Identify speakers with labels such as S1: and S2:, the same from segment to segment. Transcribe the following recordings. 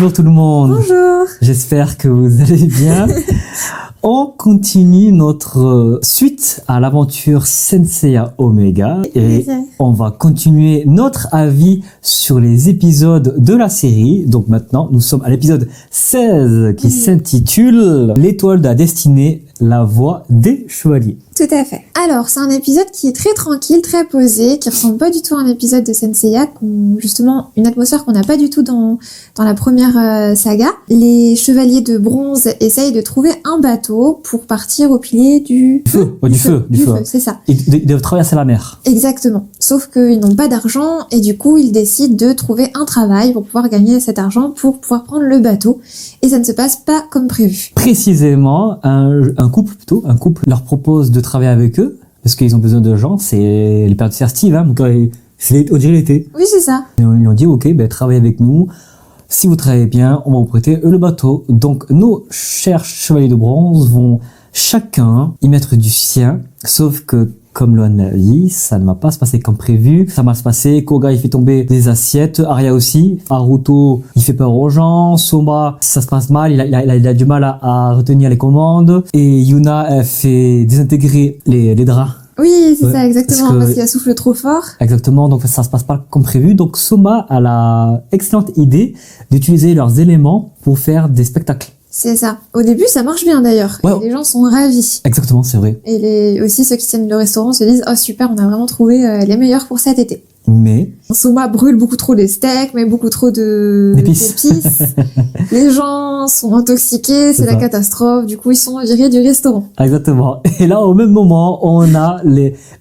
S1: Bonjour tout le monde.
S2: Bonjour.
S1: J'espère que vous allez bien. On continue notre suite à l'aventure Senseiya Omega et on va continuer notre avis sur les épisodes de la série. Donc maintenant, nous sommes à l'épisode 16 qui s'intitule L'étoile de la destinée, la voie des chevaliers.
S2: Tout à fait. Alors, c'est un épisode qui est très tranquille, très posé, qui ressemble pas du tout à un épisode de Senseiya, justement une atmosphère qu'on n'a pas du tout dans la première saga. Les chevaliers de bronze essayent de trouver un bateau pour partir au pilier du feu.
S1: Du feu,
S2: c'est ça.
S1: Ils doivent traverser la mer.
S2: Exactement. Sauf qu'ils n'ont pas d'argent et du coup, ils décident de trouver un travail pour pouvoir gagner cet argent pour pouvoir prendre le bateau. Et ça ne se passe pas comme prévu.
S1: Précisément, un couple leur propose de travailler avec eux parce qu'ils ont besoin de gens. C'est les périodes festives, hein, donc on dirait l'été.
S2: Oui, c'est ça.
S1: Et ils lui ont dit, ok, travaillez avec nous. Si vous travaillez bien, on va vous prêter le bateau. Donc, nos chers chevaliers de bronze vont chacun y mettre du sien, sauf que, comme Loan l'a dit, ça ne va pas se passer comme prévu. Ça va se passer, Koga il fait tomber des assiettes, Arya aussi, Haruto il fait peur aux gens, Soma ça se passe mal, il a du mal à retenir les commandes, et Yuna elle fait désintégrer les draps.
S2: Oui, c'est ça, exactement, parce qu'elle souffle trop fort.
S1: Exactement, donc ça se passe pas comme prévu. Donc Soma a la excellente idée d'utiliser leurs éléments pour faire des spectacles.
S2: C'est ça. Au début, ça marche bien d'ailleurs. Ouais. Et les gens sont ravis.
S1: Exactement, c'est vrai.
S2: Et aussi ceux qui tiennent le restaurant se disent « Oh super, on a vraiment trouvé les meilleurs pour cet été ».
S1: Mais
S2: Soma brûle beaucoup trop les steaks, mais beaucoup trop d'épices. Les gens sont intoxiqués, c'est la catastrophe. Du coup, ils sont virés du restaurant.
S1: Exactement. Et là, au même moment, on a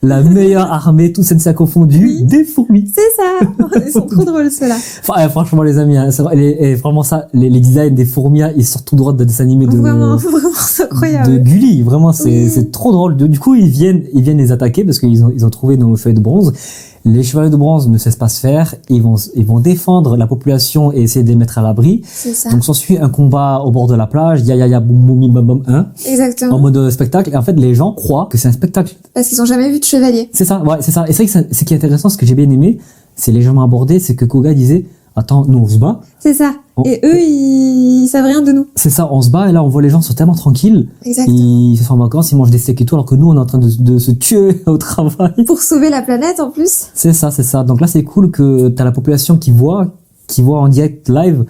S1: la meilleure armée, tout Senseiya confondu, des fourmis.
S2: C'est ça. Ils sont trop drôles, ceux-là.
S1: Enfin, franchement, les amis, vraiment ça, les designs des fourmis, ils sortent tout droit de dessins animés de...
S2: Vraiment, c'est incroyable.
S1: De Gulli. Vraiment, c'est trop drôle. Du coup, ils viennent les attaquer parce qu'ils ont trouvé nos feuilles de bronze. Les chevaliers de bronze ne cessent pas se faire, ils vont défendre la population et essayer de les mettre à l'abri.
S2: C'est ça.
S1: Donc s'ensuit un combat au bord de la plage, ya boum boum bam bam 1.
S2: Exactement.
S1: En mode spectacle. Et en fait, les gens croient que c'est un spectacle.
S2: Parce qu'ils ont jamais vu de chevalier.
S1: C'est ça, ouais, c'est ça. Et c'est vrai que ce qui est intéressant, ce que j'ai bien aimé, c'est légèrement abordé, c'est que Koga disait, attends, nous on se bat.
S2: C'est ça. Et eux, ils savent rien de nous.
S1: C'est ça, on se bat et là on voit les gens sont tellement tranquilles.
S2: Exactement.
S1: Ils se sont en vacances, ils mangent des steaks et tout, alors que nous on est en train de se tuer au travail.
S2: Pour sauver la planète en plus.
S1: C'est ça. Donc là c'est cool que t'as la population qui voit en direct live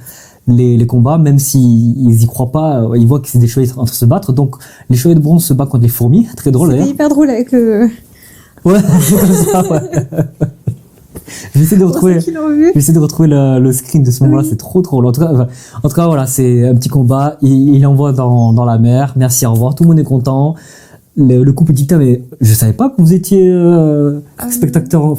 S1: les combats, même s'ils y croient pas, ils voient que c'est des chevaliers en train de se battre. Donc les chevaliers de bronze se battent contre les fourmis, très drôle d'ailleurs.
S2: C'est hyper drôle avec le...
S1: Ouais, c'est comme ça, ouais. J'essaie de retrouver le screen de ce moment-là, c'est trop drôle. En tout cas, voilà, c'est un petit combat. Il envoie dans la mer. Merci, au revoir. Tout le monde est content. Le couple dit, mais je savais pas que vous étiez spectateur,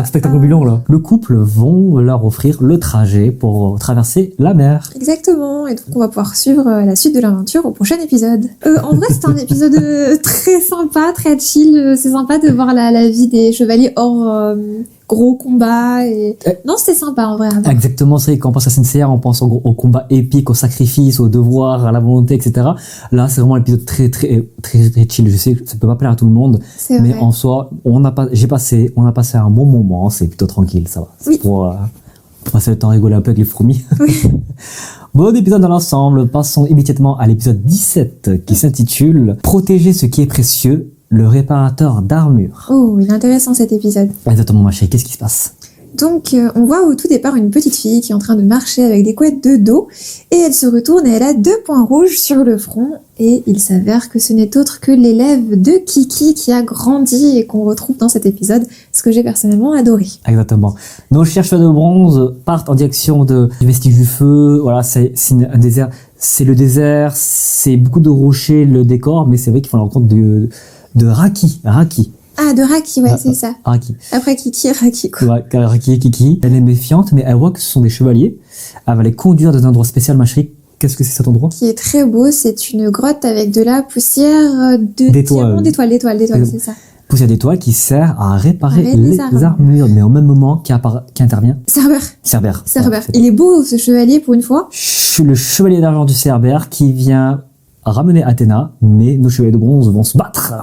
S1: spectacle ambulant là. Le couple vont leur offrir le trajet pour traverser la mer.
S2: Exactement. Et donc on va pouvoir suivre la suite de l'aventure au prochain épisode. En vrai, c'est un épisode très sympa, très chill. C'est sympa de voir la vie des chevaliers hors gros combat non, c'était sympa en vrai.
S1: Exactement, c'est quand on pense à Senseiya, on pense au combat épique, au sacrifice, au devoir, à la volonté, etc. Là, c'est vraiment l'épisode très chill. Je sais que ça peut pas plaire à tout le monde, mais en soi, on a passé un bon moment. C'est plutôt tranquille, ça va.
S2: Oui.
S1: Pour passer le temps à rigoler un peu avec les fourmis.
S2: Oui.
S1: Bon épisode dans l'ensemble. Passons immédiatement à l'épisode 17 qui s'intitule Protéger ce qui est précieux. Le réparateur d'armure.
S2: Oh, il est intéressant cet épisode.
S1: Exactement, ma chérie, qu'est-ce qui se passe?
S2: Donc, on voit au tout départ une petite fille qui est en train de marcher avec des couettes de dos, et elle se retourne et elle a 2 points rouges sur le front, et il s'avère que ce n'est autre que l'élève de Kiki qui a grandi et qu'on retrouve dans cet épisode, ce que j'ai personnellement adoré.
S1: Exactement. Nos chercheurs de bronze partent en direction du vestige du feu. Voilà, c'est un désert. C'est le désert, c'est beaucoup de rochers, le décor, mais c'est vrai qu'ils font la rencontre de Raki.
S2: Ah, de Raki, ouais, c'est ça.
S1: Raki.
S2: Après Kiki, Raki, quoi.
S1: Ouais, Raki et Kiki. Elle est méfiante, mais elle voit que ce sont des chevaliers. Elle va les conduire dans un endroit spécial, ma chérie. Qu'est-ce que c'est cet endroit?
S2: Qui est très beau, c'est une grotte avec de la poussière d'étoiles, c'est ça.
S1: Poussière d'étoiles qui sert à réparer les armures, mais au même moment qui intervient. Cerbère.
S2: Il est beau, ce chevalier, pour une fois.
S1: Le chevalier d'argent du Cerbère qui vient ramener Athéna, mais nos chevaliers de bronze vont se battre.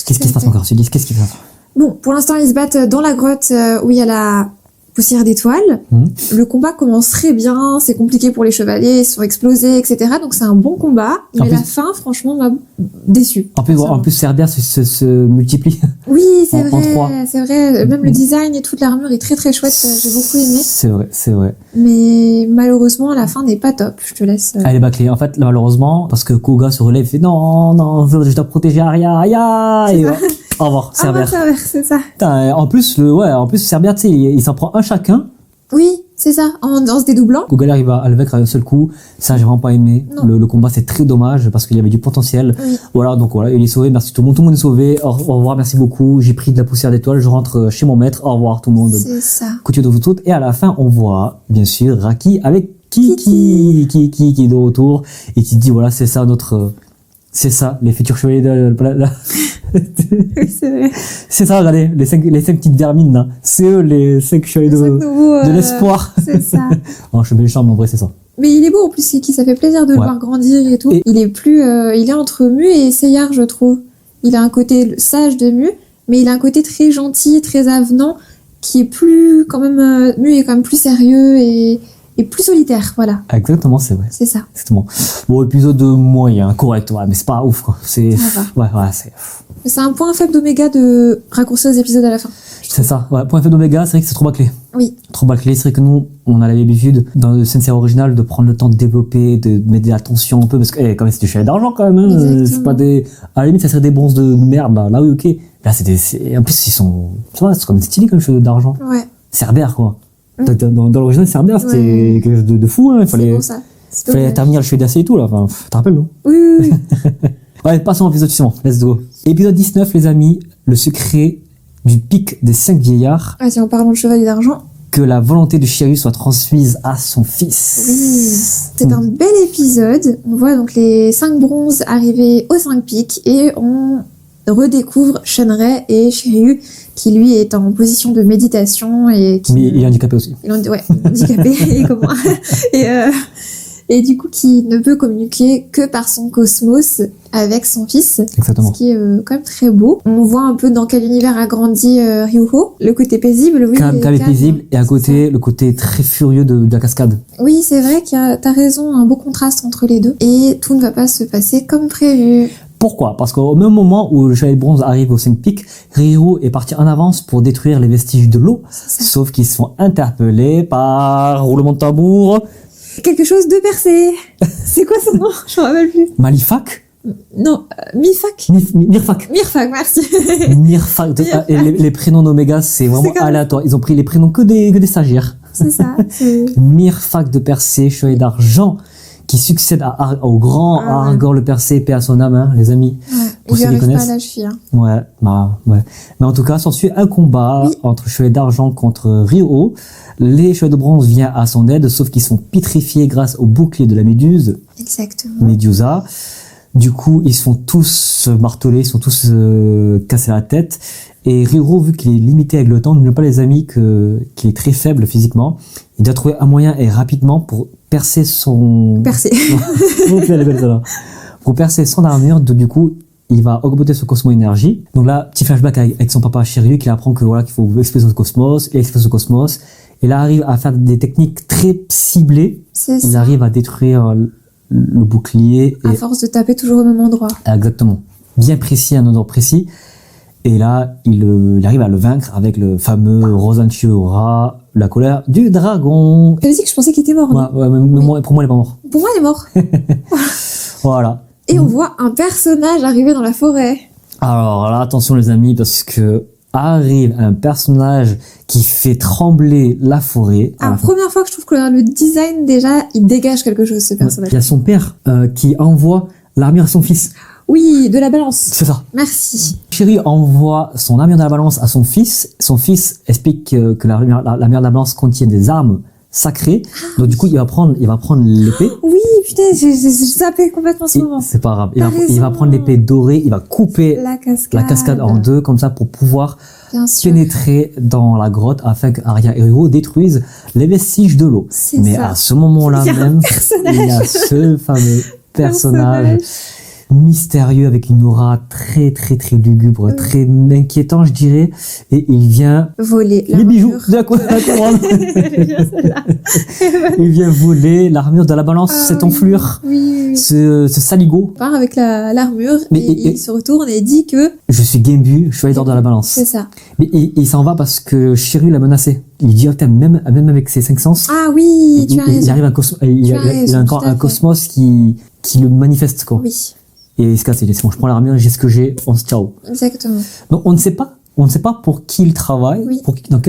S1: Qu'est-ce qui se passe encore, Sudis? Qu'est-ce qui se passe?
S2: Bon, pour l'instant, ils se battent dans la grotte où il y a la poussière d'étoiles. Le combat commence très bien, c'est compliqué pour les chevaliers, ils se font exploser, etc. Donc c'est un bon combat, mais la fin, franchement, m'a déçu.
S1: En plus, Cerbère se multiplie.
S2: Oui, c'est
S1: en trois.
S2: vrai, c'est vrai. Même le design et toute l'armure est très très chouette, j'ai beaucoup aimé.
S1: C'est vrai.
S2: Mais malheureusement, la fin n'est pas top, je te laisse.
S1: Elle est bâclée. En fait, malheureusement, parce que Koga se relève et fait non, je dois protéger Arya, Arya, et au revoir, Cerbère.
S2: Cerbère, c'est ça.
S1: Putain, en plus, Cerbère, tu sais, il s'en prend un chacun.
S2: Oui, c'est ça, en se dédoublant.
S1: Koga arrive à le vaincre à un seul coup. Ça, j'ai vraiment pas aimé. Le combat, c'est très dommage parce qu'il y avait du potentiel.
S2: Oui.
S1: Voilà, donc voilà, il est sauvé. Merci tout le monde est sauvé. Au revoir, merci beaucoup. J'ai pris de la poussière d'étoile. Je rentre chez mon maître. Au revoir tout le monde.
S2: C'est ça.
S1: Couture de vous toutes. Et à la fin, on voit, bien sûr, Raki avec Kiki qui est de retour et qui dit voilà, c'est ça notre. C'est ça, les futurs chevaliers de la...
S2: Oui, c'est vrai.
S1: C'est ça, regardez, les cinq petites vermines, là. C'est eux, les 5 chevaliers de l'espoir.
S2: C'est ça.
S1: Oh, je suis méchant, mais en vrai, c'est ça.
S2: Mais il est beau, en plus, Kiki, ça fait plaisir de le voir grandir et tout. Il est entre Mu et Seyar, je trouve. Il a un côté sage de Mu, mais il a un côté très gentil, très avenant, qui est plus, quand même, Mu est quand même plus sérieux et plus solitaire, voilà.
S1: Exactement, c'est vrai.
S2: C'est ça.
S1: Exactement. Bon, épisode moyen, correct, ouais, mais c'est pas ouf, quoi. C'est
S2: C'est un point faible d'Oméga de raccourcir les épisodes à la fin.
S1: C'est ça, ouais. Point faible d'Oméga, c'est vrai que c'est trop bâclé.
S2: Oui.
S1: Trop bâclé. C'est vrai que nous, on a l'habitude, dans le Sensei original, de prendre le temps de développer, de mettre de l'attention un peu, parce que, quand même, c'est du chevalier d'argent, quand même, hein. C'est pas des, à la limite, ça serait des bronzes de merde, là. Là, oui, ok. Là, en plus, c'est quand même stylé, comme chevalier d'argent.
S2: Ouais.
S1: Cerbère, quoi. Dans l'original, Cerbère, c'était quelque chose de fou, hein. Il fallait terminer le chevalier d'acier et tout, là. Enfin, tu te rappelles, non?
S2: Oui.
S1: Ouais, passons à l'épisode suivant. Let's go. Épisode 19, les amis. Le secret du pic des 5 vieillards.
S2: Ah, tiens, en parlant de chevalier d'argent.
S1: Que la volonté de Shiryu soit transmise à son fils.
S2: Oui. C'est un bel épisode. On voit donc les 5 bronzes arriver aux 5 pics et on redécouvre Shenrei et Shiryu qui lui est en position de méditation et qui...
S1: Mais il est handicapé aussi.
S2: Handicapé et comment et du coup qui ne peut communiquer que par son cosmos avec son fils.
S1: Exactement.
S2: Ce qui est quand même très beau. On voit un peu dans quel univers a grandi Ryuho. Le côté paisible, oui.
S1: Calme et paisible, et à côté, le côté très furieux de la cascade.
S2: Oui, c'est vrai t'as raison, un beau contraste entre les deux. Et tout ne va pas se passer comme prévu.
S1: Pourquoi? Parce qu'au même moment où le chevalier de bronze arrive aux 5 pics, Ryu est parti en avance pour détruire les vestiges de l'eau. Sauf qu'ils se font interpeller par roulement de tambour.
S2: Quelque chose de percé. C'est quoi son nom? Je me rappelle plus.
S1: Malifak?
S2: Non, Mifak.
S1: Mirfak.
S2: Mirfak, merci.
S1: Mirfak. Et les prénoms d'Oméga, c'est vraiment aléatoire. Ils ont pris les prénoms que des stagiaires.
S2: C'est ça.
S1: Mirfak de Persée, chevalier d'argent, qui succède au grand Aragorn le Persée, paix à son âme, hein, les amis.
S2: Ouais.
S1: Pour ceux qui connaissent.
S2: Pas à la cheville, hein.
S1: Ouais. Mais en tout cas, s'ensuit un combat entre chevaliers d'argent contre Ryo. Les chevaliers de bronze viennent à son aide, sauf qu'ils sont pétrifiés grâce au bouclier de la méduse.
S2: Exactement.
S1: Medusa. Du coup, ils se font tous marteler, ils sont tous cassés la tête. Et Ryo, vu qu'il est limité avec le temps, n'oublie pas les amis qu'il est très faible physiquement. Il doit trouver un moyen et rapidement pour percer pour percer son armure. Donc, du coup, il va augmenter son cosmo-énergie. Donc là, petit flashback avec son papa Shiryu qui apprend que qu'il faut exploser son cosmos, il explose son cosmos. Et là, arrive à faire des techniques très ciblées. Il arrive à détruire le bouclier.
S2: À force de taper toujours au même endroit.
S1: Exactement. Bien précis, à un endroit précis. Et là, il arrive à le vaincre avec le fameux Rosanchiura, la colère du dragon.
S2: Tu as dit que je pensais qu'il était mort.
S1: Mais pour moi, il est pas mort.
S2: Pour moi, il est mort.
S1: Voilà.
S2: Et on voit un personnage arriver dans la forêt.
S1: Alors là, attention les amis, parce que arrive un personnage qui fait trembler la forêt.
S2: Alors, première fois que je trouve que le design, déjà, il dégage quelque chose, ce personnage.
S1: Il y a son père qui envoie l'armure à son fils.
S2: Oui, de la balance.
S1: C'est ça.
S2: Merci.
S1: Shiryu envoie son armure de la balance à son fils. Son fils explique que l'armure de la balance contient des armes sacrées. Donc du coup, il va prendre l'épée.
S2: Oui, putain, j'ai zappé complètement ce moment.
S1: C'est pas grave. Il va prendre l'épée dorée, il va couper la cascade en deux, comme ça, pour pouvoir pénétrer dans la grotte afin que Arya et Ryo détruisent les vestiges de l'eau. Mais à ce moment-là même, il y a ce fameux personnage mystérieux avec une aura très très très lugubre, très inquiétant, je dirais. Et il vient
S2: Voler
S1: les bijoux
S2: l'armure.
S1: de la couronne.
S2: Celle-là.
S1: Il vient voler l'armure de la balance, cette enflure,
S2: Oui.
S1: ce saligo.
S2: Il part avec l'armure
S1: Mais-
S2: et il se retourne et dit que
S1: Je suis Genbu, chevalier d'or de la balance.
S2: c'est ça.
S1: Mais il s'en va parce que Shiryu l'a menacé. Il dit, oh, putain, même avec ses 5 sens,
S2: Ah oui, tu as
S1: il
S2: raison.
S1: arrive il
S2: Tu
S1: a
S2: as raison,
S1: encore
S2: tout à
S1: un
S2: fait.
S1: cosmos qui le manifeste, quoi.
S2: Oui,
S1: Et il se casse, il dit, c'est bon, je prends l'armure, j'ai ce que j'ai, on se ciao.
S2: exactement.
S1: Donc on ne sait pas pour qui il travaille,
S2: Oui.
S1: dans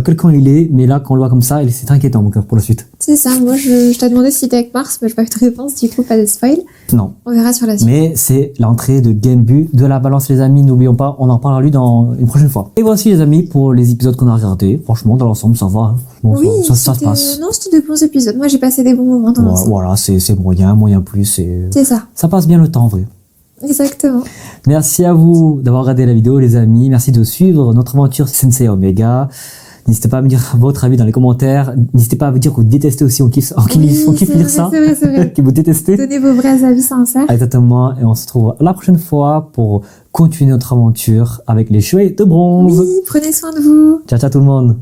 S1: quel camp il est, mais là, quand on le voit comme ça, c'est inquiétant, mon cœur, pour la suite.
S2: C'est ça, moi je t'ai demandé si t'es avec Mars, mais j'ai pas eu de réponse, du coup pas de spoil.
S1: Non.
S2: On verra sur la suite.
S1: Mais c'est l'entrée de Genbu de la balance, les amis. N'oublions pas, on en parlera lui dans une prochaine fois. Et voici, les amis, pour les épisodes qu'on a regardés. Franchement, dans l'ensemble, ça va. Hein. Bon,
S2: Oui,
S1: ça se
S2: c'était-
S1: passe.
S2: Non, c'était de bons épisodes. Moi j'ai passé des bons moments dans l'ensemble.
S1: Voilà, c'est moyen plus.
S2: C'est ça,
S1: Ça passe bien le temps, en vrai.
S2: exactement.
S1: Merci à vous d'avoir regardé la vidéo, les amis. Merci de suivre notre aventure Sensei Omega. N'hésitez pas à me dire votre avis dans les commentaires. N'hésitez pas à me dire que vous détestez aussi, on kiffe
S2: Oui, c'est
S1: lire
S2: vrai,
S1: ça.
S2: c'est vrai.
S1: Que vous détestez.
S2: Donnez vos vrais avis sincères.
S1: Exactement. Et on se retrouve la prochaine fois pour continuer notre aventure avec les chevaliers de bronze.
S2: Oui, prenez soin de vous.
S1: Ciao, ciao tout le monde.